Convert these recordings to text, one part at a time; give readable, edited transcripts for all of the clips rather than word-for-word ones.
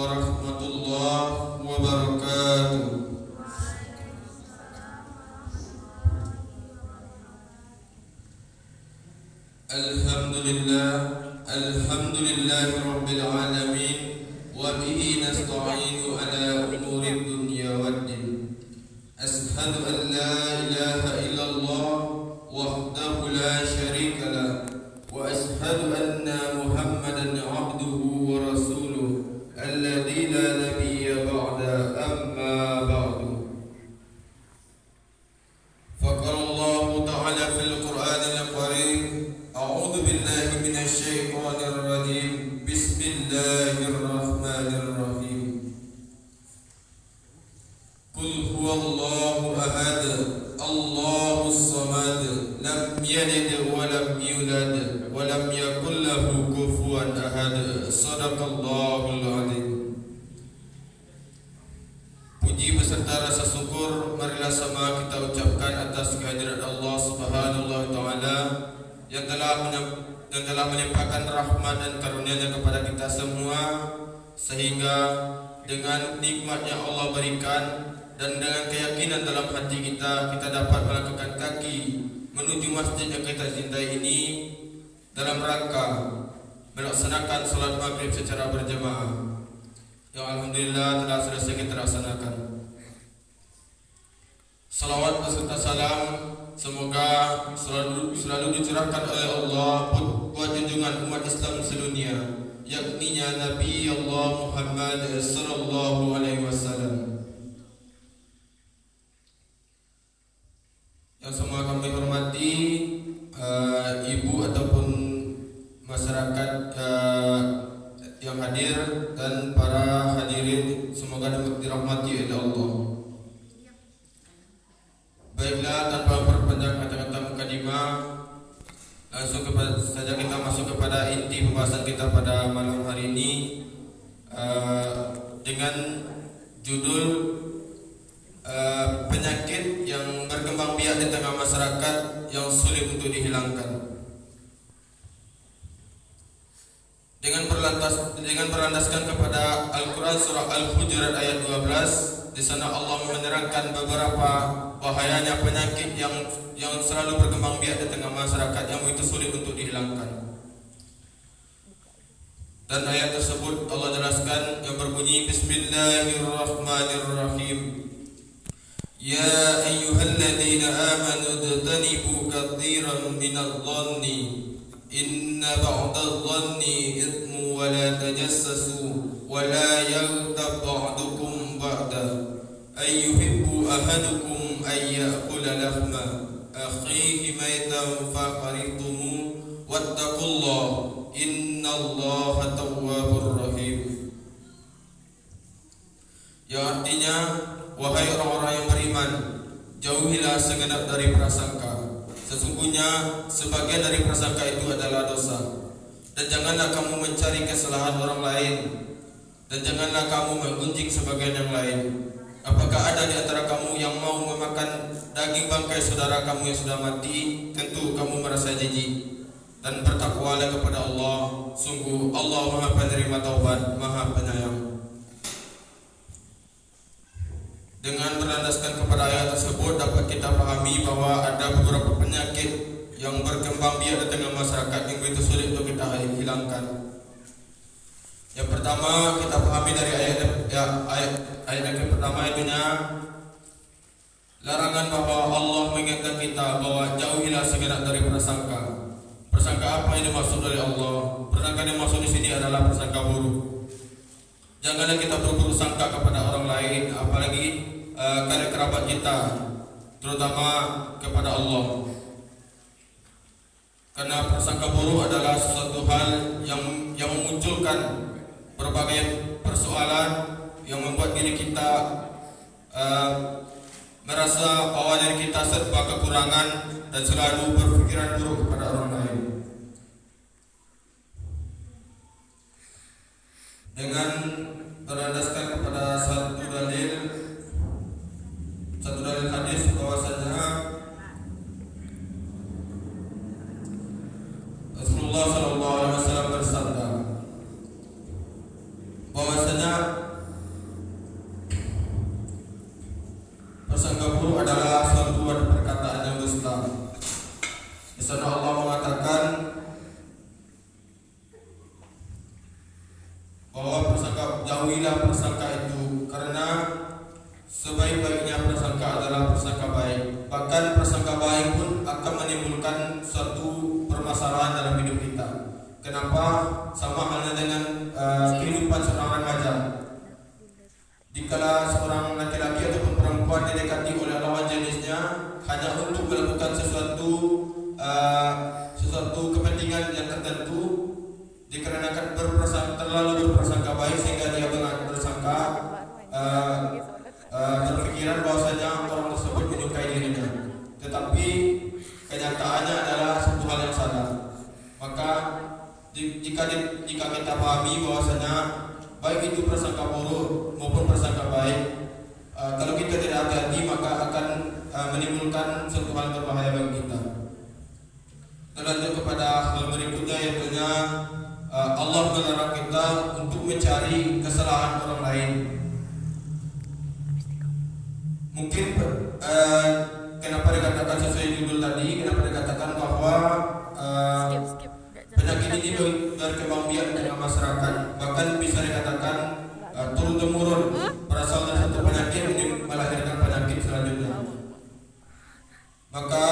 warahmatullahi wabarakatuh. Alhamdulillahi rabbil alamin wa bihi nasta'inu ala umuri dunya waddin. Ashhadu an la ilaha illallah wahdahu la syarika lah wa ashhadu anna Muhammadan abduhu wa rasuluh alladzi la nabiyya ba'da amma ba'du. Faqala Allah ta'ala fil Qur'anil Karim, a'udzu billahi minasy syaithanir rajim. Bismillahirrahmanirrahim. Qul huwallahu ahad, Allahus samad, lam yalid wa lam yulad wa lam yakul lahu kufuwan ahad. Shadaqallahul azim. Puji beserta rasa syukur marilah sama kita ucapkan atas kehadiran Allah Subhanahu wa taala yang telah melimpahkan rahmat dan karunia-Nya kepada kita semua, sehingga dengan nikmat yang Allah berikan dan dengan keyakinan dalam hati kita dapat melangkahkan kaki menuju masjid yang kita cintai ini dalam rangka melaksanakan salat maghrib secara berjamaah yang alhamdulillah telah selesai kita laksanakan. Salawat beserta salam semoga selalu dicurahkan oleh Allah buat junjungan umat Islam sedunia, yakni Nabi Allah Muhammad sallallahu alaihi wasallam. Yang semua kami hormati, ibu ataupun masyarakat yang hadir dan para hadirin, semoga dapat dirahmati oleh Allah. Baiklah, tanpa memperpanjang kata-kata mukadimah, langsung saja kita masuk kepada inti pembahasan kita pada malam hari ini, dengan judul penyakit yang berkembang biak di tengah masyarakat yang sulit untuk dihilangkan. Dengan berlandaskan kepada Al-Quran surah Al-Hujurat ayat 12, di sana Allah menerangkan beberapa bahayanya penyakit yang selalu berkembang biak di tengah masyarakat yang itu sulit untuk dihilangkan. Dan ayat tersebut Allah jelaskan yang berbunyi Bismillahirrahmanirrahim. Ya ayyuhalladzina amanu ijtanibu katsiran minadh-dhanni inna ba'dadh-dhanni ithmu wa la tajassasu wa la yaghtab ba'dukum ba'da ayyuhibbu ahadukum ay ya'kula lahma akhihi maytan fakharitumu wattaqullaha innallaha tawwabur rahim. Yang artinya, wahai orang-orang yang beriman, jauhilah segenap dari prasangka. Sesungguhnya sebagian dari prasangka itu adalah dosa. Dan janganlah kamu mencari kesalahan orang lain, dan janganlah kamu menggunjing sebagian yang lain. Apakah ada di antara kamu yang mau memakan daging bangkai saudara kamu yang sudah mati? Tentu kamu merasa jijik. Dan bertakwalah kepada Allah. Sungguh Allah Maha Penerima Taubat, Maha Penyayang. Dengan berlandaskan kepada ayat tersebut dapat kita pahami bahwa ada beberapa penyakit yang berkembang biak di tengah masyarakat yang begitu sulit untuk kita hilangkan. Yang pertama kita pahami dari ayat yang pertama itunya larangan bahwa Allah mengingatkan kita bahwa jauhilah segenap dari prasangka. Prasangka apa yang dimaksud dari Allah? Prasangka yang dimaksud di sini adalah prasangka buruk. Janganlah kita berburuk sangka kepada orang lain, apalagi karib kerabat kita, terutama kepada Allah. Karena prasangka buruk adalah sesuatu hal yang memunculkan berbagai persoalan yang membuat diri kita merasa bahwa diri kita serba kekurangan dan selalu berpikiran buruk kepada orang lain. Dengan berlandaskan kepada satu dalil hadis bahwasanya Rasulullah sallallahu alaihi wasallam bersabda bahwa bahwasanya prasangka buruk adalah suatu perkataan yang dusta. Di sana Allah mengatakan bahwa jauhilah prasangka itu, karena sebaik-baiknya prasangka adalah prasangka baik. Bahkan prasangka baik pun akan menimbulkan suatu permasalahan dalam hidup kita. Kenapa? Sama halnya dengan kehidupan seorang remaja. Dikala seorang laki-laki ataupun perempuan didekati oleh lawan jenisnya hanya untuk melakukan sesuatu kepentingan yang tertentu, dikarenakan terlalu berprasangka baik sehingga dia bersangka berpikiran bahwasanya orang tersebut menyukai dirinya, tetapi kenyataannya adalah satu hal yang salah. Maka jika kita pahami bahwasanya baik itu prasangka buruk maupun prasangka baik, kalau kita tidak hati-hati maka akan menimbulkan suatu hal berbahaya bagi kita. Lanjut kepada hal berikutnya, yaitu Allah melarang kita untuk mencari kesalahan orang lain. Mungkin kenapa dikatakan sesuai judul tadi, kenapa dikatakan bahwa penyakit ini berkembang biak di tengah masyarakat, bahkan bisa dikatakan turun temurun, berasal dari satu penyakit ini melahirkan penyakit selanjutnya. Maka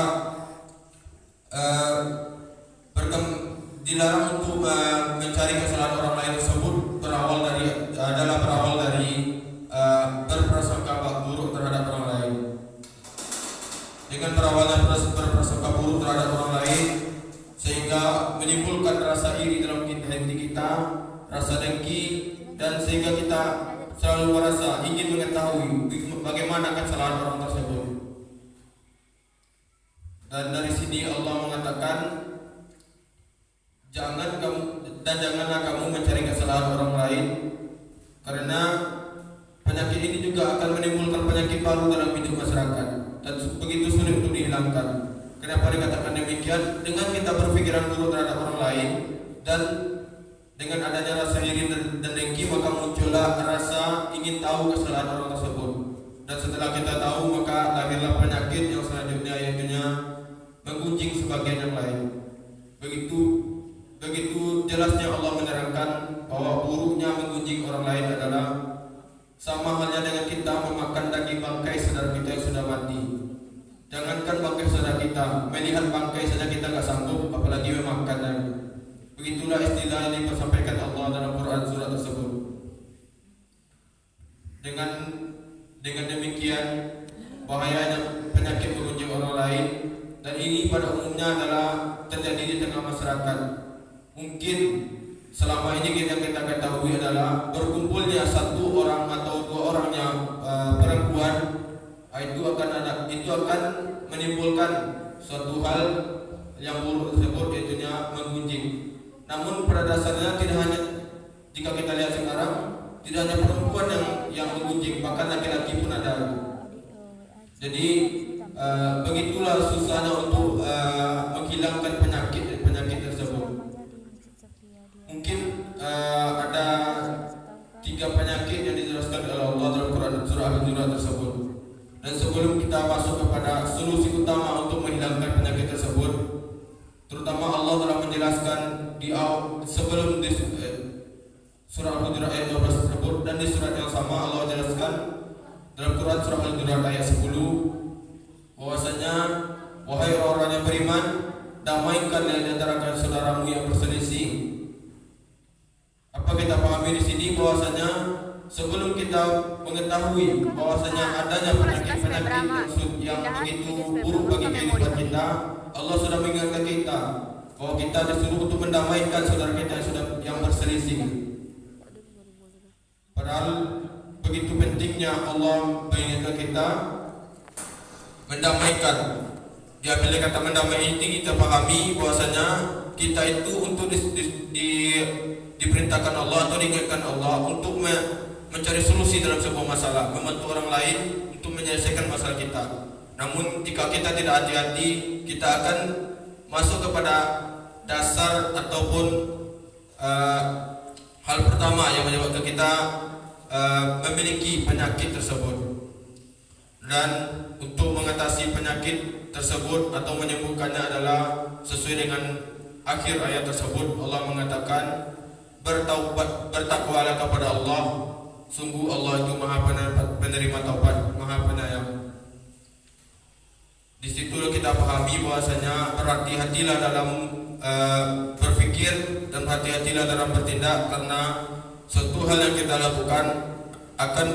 dilarang untuk mencari kesalahan orang lain tersebut berawal dari berprasangka buruk terhadap orang lain. Dengan berawalnya berprasangka buruk terhadap orang lain, sehingga menimbulkan rasa iri dalam hati kita, rasa dengki, dan sehingga kita selalu merasa ingin mengetahui bagaimana kesalahan orang tersebut. Dan dari sini Allah mengatakan, janganlah kamu mencari kesalahan orang lain, karena penyakit ini juga akan menimbulkan penyakit baru dalam hidup masyarakat dan begitu sulit untuk dihilangkan. Kenapa dikatakan demikian? Dengan kita berpikiran buruk terhadap orang lain dan dengan adanya rasa iri dan dengki, maka muncullah rasa ingin tahu kesalahan orang tersebut. Dan setelah kita tahu, maka lahirlah penyakit yang selanjutnya, yaitu menggunjing sebagian yang lain. Begitu jelasnya Allah menerangkan bahwa buruknya menggunjing orang lain adalah sama halnya dengan kita memakan daging bangkai saudara kita yang sudah mati. Jangankan bangkai saudara kita, melihat bangkai saja kita tidak sanggup, apalagi memakannya. Begitulah istilah yang disampaikan Allah dalam Quran surat tersebut. Dengan demikian bahayanya penyakit menggunjing orang lain, dan ini pada umumnya adalah terjadi di tengah masyarakat. Mungkin selama ini kita ketahui adalah berkumpulnya satu orang atau dua orang yang perempuan, itu akan menimbulkan suatu hal yang buruk tersebut, yaitu menggunjing. Namun pada dasarnya tidak hanya, jika kita lihat sekarang, tidak hanya perempuan yang menggunjing, bahkan laki-laki pun ada. Jadi begitulah susahnya untuk menghilangkan penyakit tersebut. Mungkin ada 3 penyakit yang dijelaskan oleh Allah dalam Quran surah Al-Hujurat tersebut. Dan sebelum kita masuk kepada solusi utama untuk menghilangkan penyakit tersebut, terutama Allah telah menjelaskan sebelum di surah Al-Hujurat ayat 12 tersebut, dan di surat yang sama Allah jelaskan dalam Quran surah Al-Hujurat ayat 10 bahwasanya, wahai orang yang beriman, damaikan di antara saudaramu yang berselisih. Apa kita pahami di sini bahwasanya sebelum kita mengetahui bahwasanya adanya penyakit yang begitu buruk bagi kehidupan kita, Allah sudah mengingatkan kita bahwa kita disuruh untuk mendamaikan saudara kita yang berselisih. Padahal begitu pentingnya Allah mengingatkan kita mendamaikan. Bila kata mendamai ini kita pahami bahwasanya kita itu untuk diperintahkan Allah atau diingatkan Allah untuk mencari solusi dalam sebuah masalah, membantu orang lain untuk menyelesaikan masalah kita. Namun jika kita tidak hati-hati, kita akan masuk kepada dasar ataupun Hal pertama yang menyebabkan kita memiliki penyakit tersebut. Dan untuk mengatasi penyakit tersebut atau menyembuhkannya adalah sesuai dengan akhir ayat tersebut. Allah mengatakan, bertakwalah kepada Allah, sungguh Allah itu Maha penerima taubat, Maha penyayang. Di situ kita pahami bahwasanya berhati-hatilah dalam berpikir dan berhati-hatilah dalam bertindak, karena suatu hal yang kita lakukan akan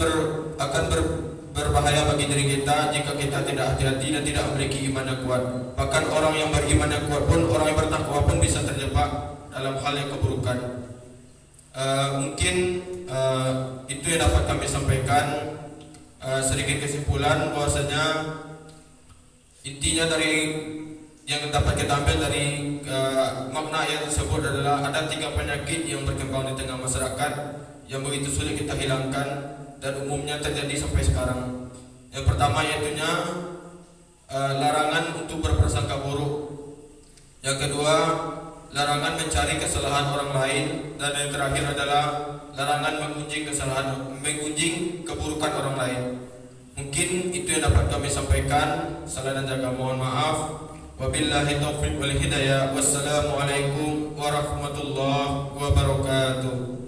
berbahaya bagi diri kita jika kita tidak hati-hati dan tidak memiliki iman yang kuat. Bahkan orang yang beriman yang kuat pun, orang yang bertakwa pun bisa terjebak dalam hal yang keburukan. Mungkin itu yang dapat kami sampaikan. Sedikit kesimpulan bahwasanya intinya dari yang dapat kita ambil dari makna ayat tersebut adalah ada 3 penyakit yang berkembang di tengah masyarakat yang begitu sulit kita hilangkan dan umumnya terjadi sampai sekarang. Yang pertama yaitunya larangan untuk berprasangka buruk. Yang kedua, larangan mencari kesalahan orang lain, dan yang terakhir adalah larangan menggunjing keburukan orang lain. Mungkin itu yang dapat kami sampaikan. Salah dan jaga mohon maaf. Wabillahi taufiq wal hidayah. Wassalamualaikum warahmatullahi wabarakatuh.